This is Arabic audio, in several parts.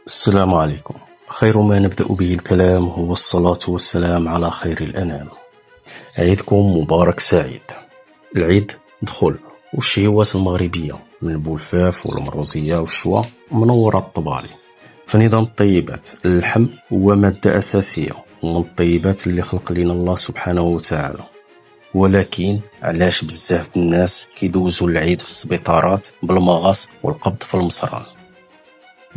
السلام عليكم. خير ما نبدأ به الكلام هو الصلاة والسلام على خير الأنام. عيدكم مبارك سعيد. العيد دخل والشهوات المغربية من البولفاف والمروزية والشوا منورة الطبالي. فنظام الطيبات اللحم هو مادة أساسية ومن الطيبات اللي خلق لنا الله سبحانه وتعالى. ولكن علاش بزاف الناس كيدوزوا العيد في السبيطارات بالمغاص والقبض في المصران؟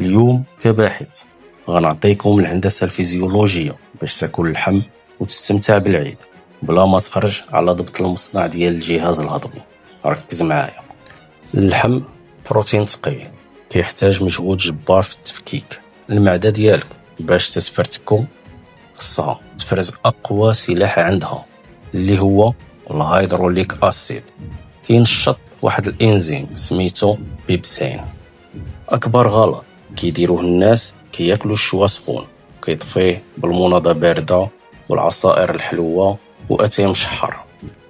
اليوم كباحث غنعطيكم الهندسة الفيزيولوجية باش تاكل اللحم وتستمتع بالعيد بلا ما تخرج على ضبط المصنع ديال الجهاز الهضمي. ركز معايا. اللحم بروتين ثقيل كيحتاج مجهود جبار في التفكيك. المعدة ديالك باش تتفرتكو خصها تفرز اقوى سلاح عندها اللي هو الهيدروليك اسيد. كينشط واحد الانزيم سميتو بيبسين. اكبر غلط كيديروه الناس كياكلوا الشوا سخون كيطفيه بالمناضة باردة والعصائر الحلوة واتاي مشحر.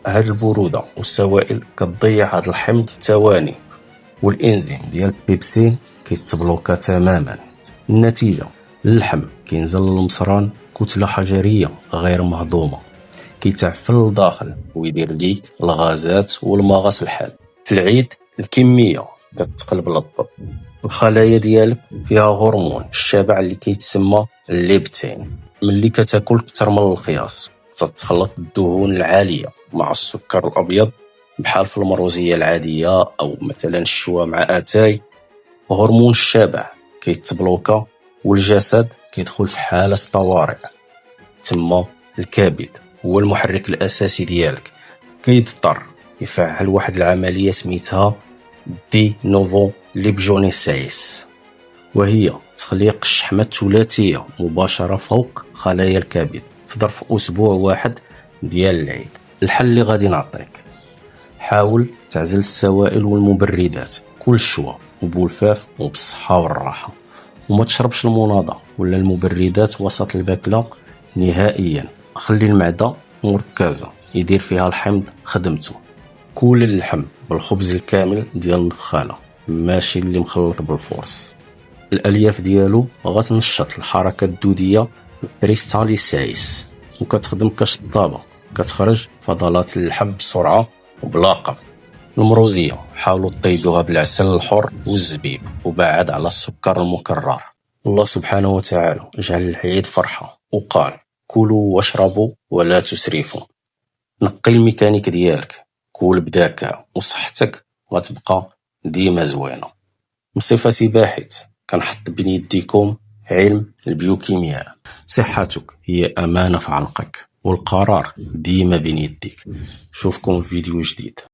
هاد البرودة والسوائل كتضيع هاد الحمض في ثواني والانزيم ديال البيبسين كيتبلوكا تماما. النتيجة اللحم كينزل للمصران كتلة حجرية غير مهضومة كيتعفن لداخل ويدير ليك الغازات والمغص الحاد. في العيد الكمية كتقلب للضد. الخلايا ديالك فيها هرمون الشبع اللي كيتسمى الليبتين. ملي كتاكل كتر من الخياس تتخلط الدهون العالية مع السكر الأبيض بحال في المروزية العادية أو مثلا الشوا مع أتاي، هرمون الشبع كيتبلوكا والجسد كيدخل في حالة طوارئ. تما الكبد هو المحرك الأساسي ديالك كيضطر يفعل واحد العملية سميتها دي نوفو ليبجونيسيس، وهي تخليق الشحمة الثلاثية مباشرة فوق خلايا الكبد في ظرف أسبوع واحد ديال العيد. الحل اللي غادي نعطيك: حاول تعزل السوائل والمبردات، كل شوا وبولفاف وبالصحة والراحة، وما تشربش المناضة ولا المبردات وسط الماكلة نهائيا. خلي المعدة مركزة يدير فيها الحمض خدمته. كل اللحم بالخبز الكامل ديال النخالة ماشي اللي مخلط بالفورس. الالياف ديالو غتنشط الحركه الدوديه بريستاليسيس وكتخدم كشطابه كتخرج فضلات اللحم بسرعه وبلا قبض. المروزيه حاولوا طيبوها بالعسل الحر والزبيب وبعد على السكر المكرر. الله سبحانه وتعالى جعل العيد فرحه وقال: كلوا واشربوا ولا تسرفوا. نقي الميكانيك ديالك، كول بذكاء وصحتك غتبقى ديما زوينه. بصفتي باحث كنحط بين يديكم علم البيوكيمياء. صحتك هي أمانة في عنقك والقرار ديما بين يديك. شوفكم في فيديو جديد.